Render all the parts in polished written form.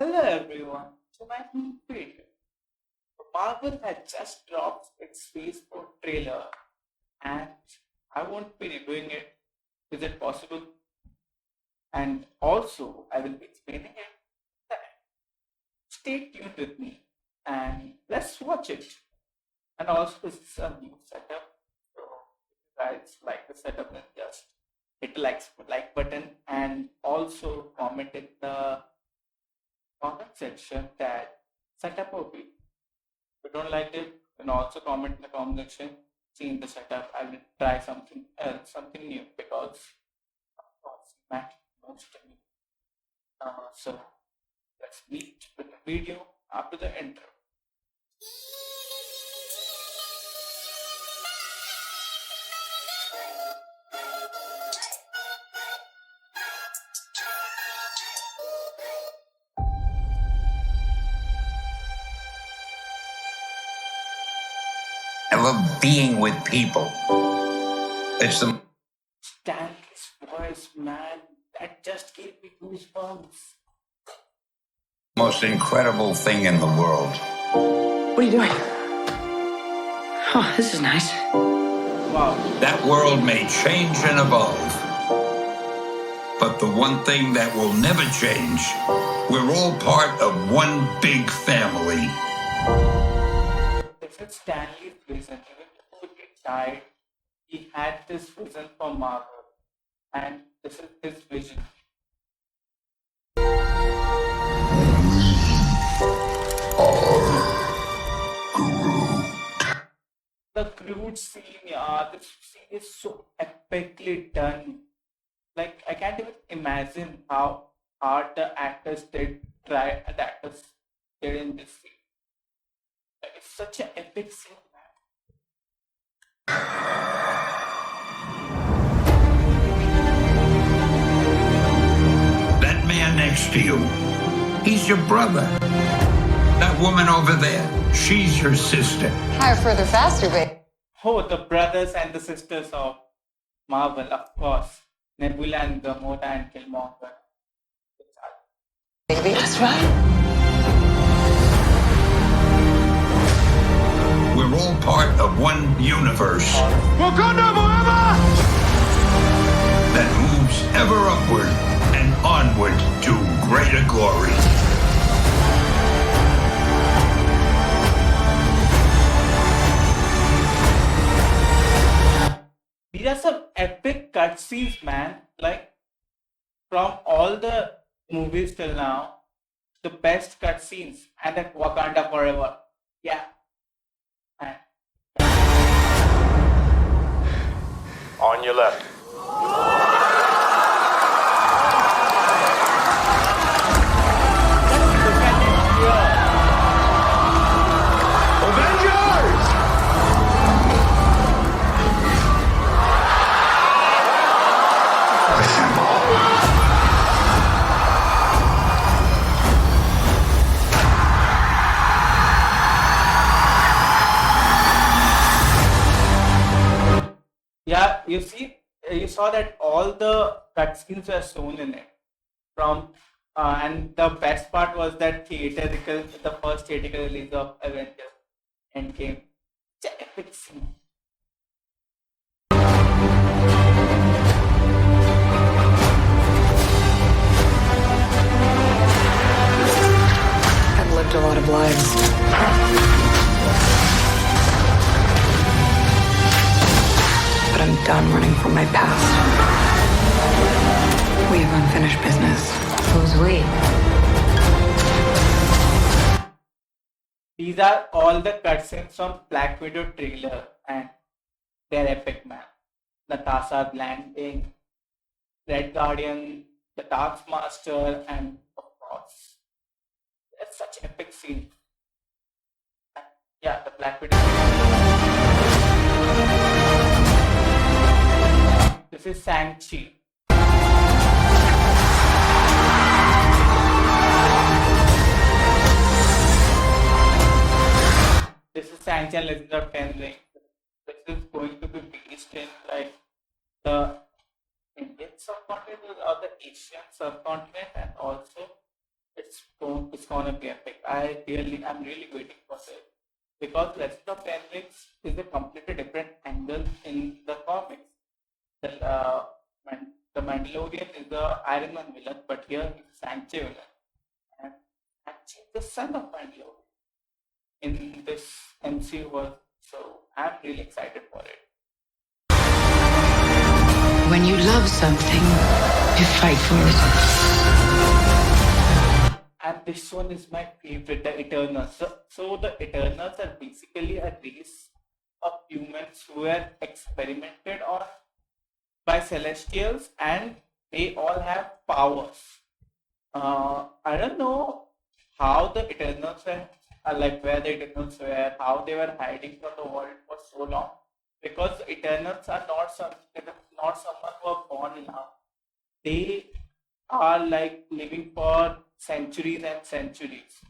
Hello everyone, tonight in Creator. Marvel had just dropped its Phase 4 trailer and I won't be reviewing it. Is it possible? And also, I will be explaining it. Stay tuned with me and let's watch it. And also, this is a new setup. So, if you guys like the setup, then just hit the like button and also comment in the comment section that setup OP. If you don't like it, then also comment in the comment section. Seeing the setup, I will try something else, something new because of course Mac most to me. So let's meet with the video after the intro. I love being with people. It's the Stanley's voice, man, that just gave me goosebumps. most incredible thing in the world. What are you doing? Oh, this is nice. Wow. That world may change and evolve. But the one thing that will never change, we're all part of one big family. This is Stanley's vision. Even before he died, he had this vision for Marvel. And this is his vision. The Groot scene, yeah, this scene is so epically done. Like, I can't even imagine how hard the actors did in this scene. Like, it's such an epic scene, man. That man next to you, he's your brother. That woman over there, she's your sister. Higher, further, faster, babe. Oh, the brothers and the sisters of Marvel, of course. Nebula and Gamora and Killmonger. Baby, that's right. We're all part of one universe Wakanda forever! that moves ever upward and onward to greater glory. These are some epic cutscenes, man. Like, from all the movies till now, the best cutscenes. And then Wakanda Forever. Yeah. And On your left. look at it here. Avengers! Yeah, you saw that all the cutscenes were shown in it. And the best part was that the first theatrical release of Avengers Endgame. It's an epic scene. I've lived a lot of lives. But I'm done running from my past. We have unfinished business. Who's we? These are all the cutscenes from Black Widow trailer, and they're epic, man. Natasha landing, Red Guardian, the Dark Master, and of course, it's such epic scene. And yeah, the Black Widow. This is Shang-Chi. This is Shang-Chi and Legends of Ten Rings. This is going to be based in like the Indian subcontinent or the Asian subcontinent, and also it's it's gonna be epic. I'm really waiting for it because Legend of Ten Rings is a completely different angle in the comics. The Mandalorian is the Iron Man villain, but here he's Sanche villain, and Sanche is the son of Mandalorian in this MCU world. So I'm really excited for it. When you love something, you fight for it. And this one is my favorite, the Eternals. So the Eternals are basically a race of humans who were experimented on by Celestials, and they all have powers. I don't know how the Eternals were, like where the Eternals were, how they were hiding from the world for so long. Because the Eternals are not someone who are born now. They are like living for centuries and centuries.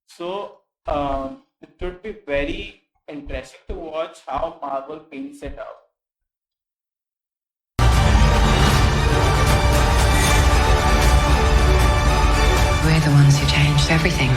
So it would be very interesting to watch how Marvel paints it out. We're the ones who changed everything.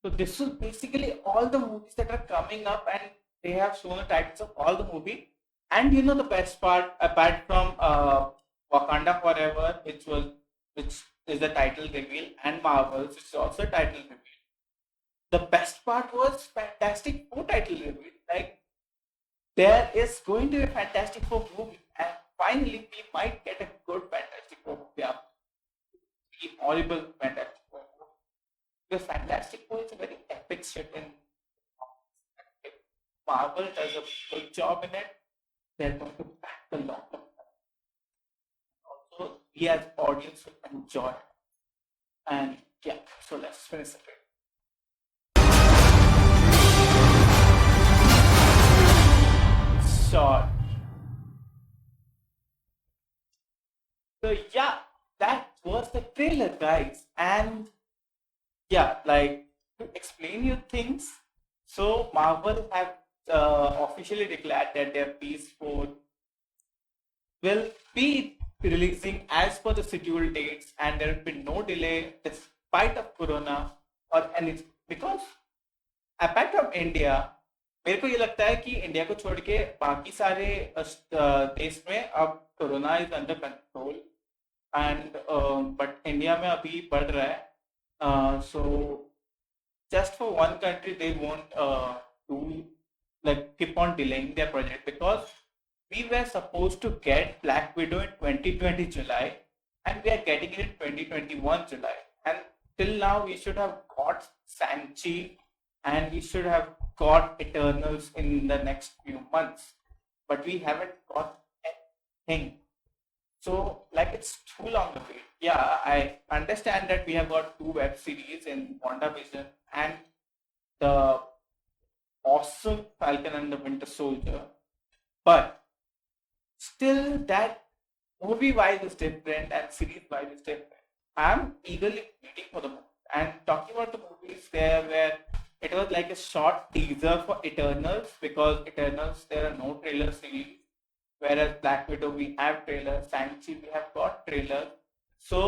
So this is basically all the movies that are coming up, and they have shown the titles of all the movie. And you know the best part, apart from Wakanda Forever, which is the title reveal, and Marvels, which is also a title reveal. The best part was Fantastic Four title reveal. Like there is going to be a Fantastic Four movie, and finally we might get a good Fantastic Four movie after the horrible Fantastic Four movie. The Fantastic Four is a very epic shit in if Marvel does a good job in it, they're going to back the long term. Also, we as audience will enjoy it. And yeah, so let's finish it. Short. So yeah, that was the trailer, guys. And yeah, like to explain you things. So Marvel have officially declared that their PS4 will be releasing as per the scheduled dates, and there will be no delay despite of Corona or anything. Because apart from India, मेरे को ये लगता है कि India को छोड़ के बाकी सारे देश में अब corona is under control and but India में अभी बढ़ रहा है सो just for one country they won't do like keep on delaying their project because we were supposed to get Black Widow in 2020 July and we are getting it in 2021 July, and till now we should have got Shang-Chi and we should have got Eternals in the next few months, but we haven't got anything. So like it's too long to wait. Yeah, I understand that we have got 2 web series in WandaVision and the awesome Falcon and the Winter Soldier, but still that movie wise is different and series wise is different. I'm eagerly waiting for the movie. And talking about the movies there where it was like a short teaser for Eternals, because Eternals there are no trailer series, whereas Black Widow we have trailers, Shang-Chi we have got trailers. So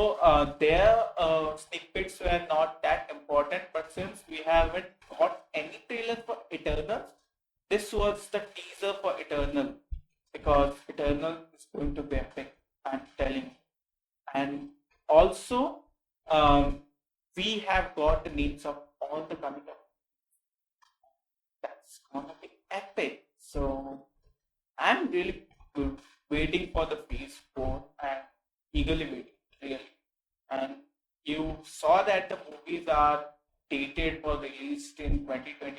their sneak peeks were not that important, but since we haven't got any trailer for Eternals, this was the teaser for Eternal, because Eternal is going to be epic, I'm telling you. And also we have got the names of all the coming up. That's gonna be epic. So I'm really waiting for the phase 4 and eagerly waiting, really. And you saw that the movies are dated for release in 2023,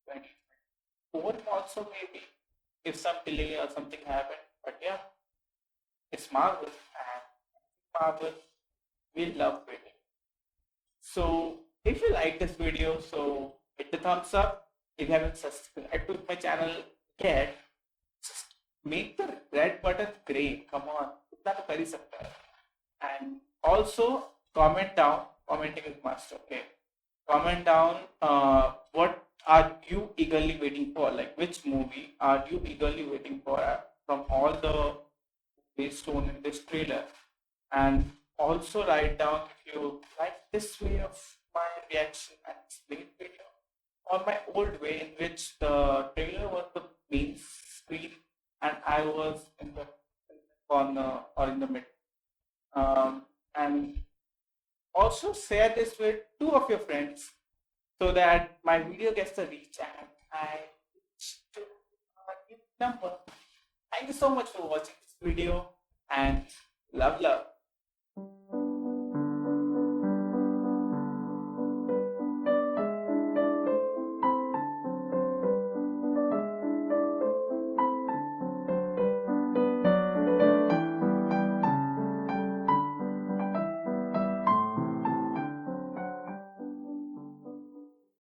2024 also maybe, if some delay or something happened. But yeah, it's Marvel, and Marvel, we love waiting. So if you like this video, so hit the thumbs up. If you haven't subscribed to my channel yet, just make the red button gray. Come on, itna to kar hi sakta hai. And also comment down. Commenting is must. Okay, comment down. What are you eagerly waiting for? Like, which movie are you eagerly waiting for from all the ways shown in this trailer? And also write down if you like this way of my reaction and explain video, or my old way in which the trailer was the main screen and I was in the corner or in the middle. And also share this with two of your friends so that my video gets a reach and I reach to a new number. Thank you so much for watching this video and love.